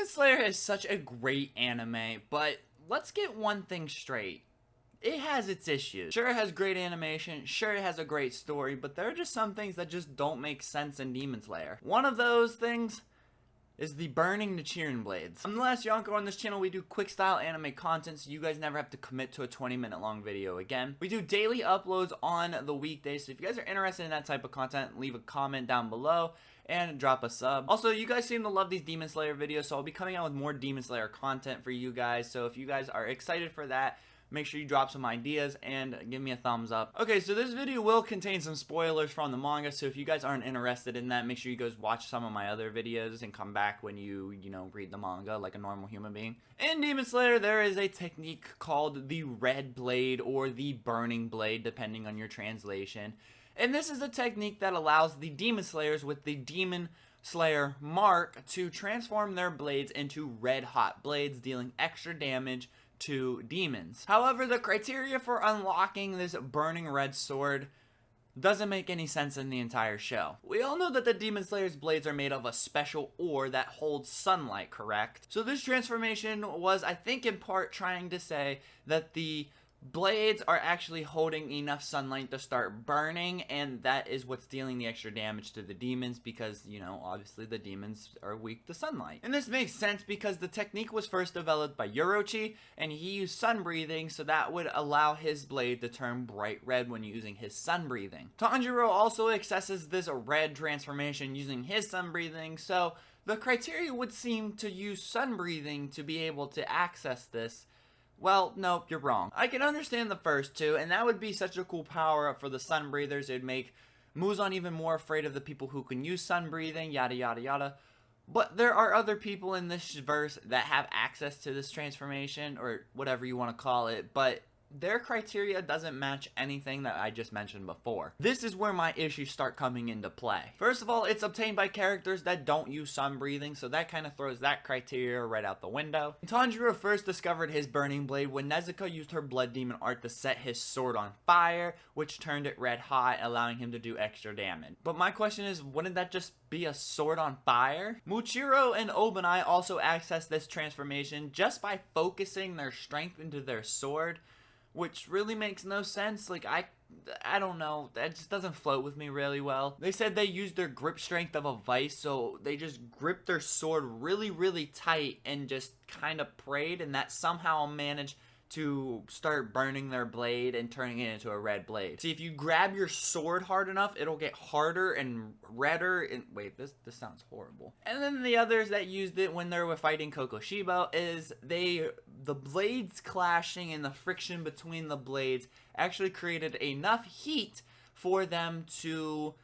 Slayer is such a great anime, but let's get one thing straight. It has its issues. Sure, it has great animation, sure, it has a great story, but there are just some things that just don't make sense in Demon Slayer. One of those things is the burning Nichiren blades. I'm the last Yonko. On this channel, we do quick style anime content, so you guys never have to commit to a 20-minute long video again. We do daily uploads on the weekdays, so if you guys are interested in that type of content, leave a comment down below and drop a sub. Also, you guys seem to love these Demon Slayer videos, so I'll be coming out with more Demon Slayer content for you guys, so if you guys are excited for that, make sure you drop some ideas and give me a thumbs up. Okay, so this video will contain some spoilers from the manga, so if you guys aren't interested in that, make sure you guys watch some of my other videos and come back when you read the manga like a normal human being. In Demon Slayer, there is a technique called the Red Blade or the Burning Blade, depending on your translation. And this is a technique that allows the Demon Slayers with the Demon Slayer mark to transform their blades into red hot blades, dealing extra damage to demons. However, the criteria for unlocking this burning red sword doesn't make any sense in the entire show. We all know that the Demon Slayer's blades are made of a special ore that holds sunlight, correct? So this transformation was, I think, in part trying to say that the blades are actually holding enough sunlight to start burning, and that is what's dealing the extra damage to the demons because, obviously the demons are weak to sunlight. And this makes sense because the technique was first developed by Orochi, and he used sun breathing, so that would allow his blade to turn bright red when using his sun breathing. Tanjiro also accesses this red transformation using his sun breathing, so the criteria would seem to use sun breathing to be able to access this. Well, no, you're wrong. I can understand the first two, and that would be such a cool power-up for the sun breathers. It would make Muzan even more afraid of the people who can use sun breathing, yada yada yada. But there are other people in this verse that have access to this transformation, or whatever you want to call it, but their criteria doesn't match anything that I just mentioned before. This is where my issues start coming into play. First of all, it's obtained by characters that don't use sun breathing, so that kind of throws that criteria right out the window. Tanjiro first discovered his burning blade when Nezuko used her blood demon art to set his sword on fire, which turned it red hot, allowing him to do extra damage. But my question is, wouldn't that just be a sword on fire? Muichiro and Obanai also accessed this transformation just by focusing their strength into their sword, which really makes no sense. Like, I don't know, that just doesn't float with me really well. They said they used their grip strength of a vice, so they just gripped their sword really, really tight and just kind of prayed, and that somehow managed to start burning their blade and turning it into a red blade. See, if you grab your sword hard enough, it'll get harder and redder, and wait, this sounds horrible. And then the others that used it when they were fighting Kokoshibo is the blades clashing and the friction between the blades actually created enough heat for them to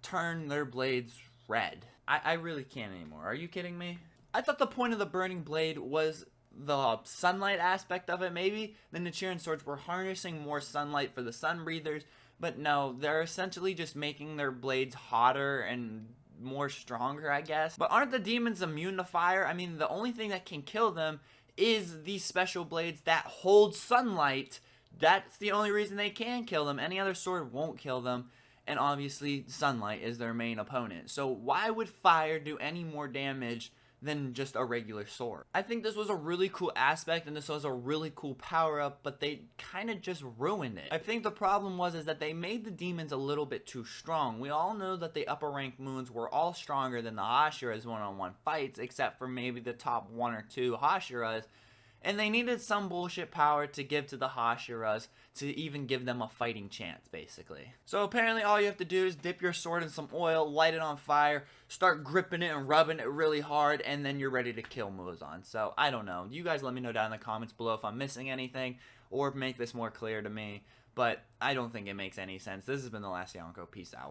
turn their blades red. I really can't anymore. Are you kidding me? I thought the point of the burning blade was the sunlight aspect of it. Maybe the Nichiren swords were harnessing more sunlight for the sun breathers, but no, they're essentially just making their blades hotter and more stronger, I guess. But aren't the demons immune to fire? I mean, the only thing that can kill them is these special blades that hold sunlight. That's the only reason they can kill them. Any other sword won't kill them, and obviously sunlight is their main opponent. So why would fire do any more damage than just a regular sword? I think this was a really cool aspect, and this was a really cool power-up, but they kind of just ruined it. I think the problem is that they made the demons a little bit too strong. We all know that the upper rank moons were all stronger than the Hashiras one-on-one fights, except for maybe the top 1 or 2 Hashiras, and they needed some bullshit power to give to the Hashiras to even give them a fighting chance, basically. So apparently all you have to do is dip your sword in some oil, light it on fire, start gripping it and rubbing it really hard, and then you're ready to kill Muzan. So I don't know. You guys let me know down in the comments below if I'm missing anything, or make this more clear to me. But I don't think it makes any sense. This has been The Last Yonko. Peace out.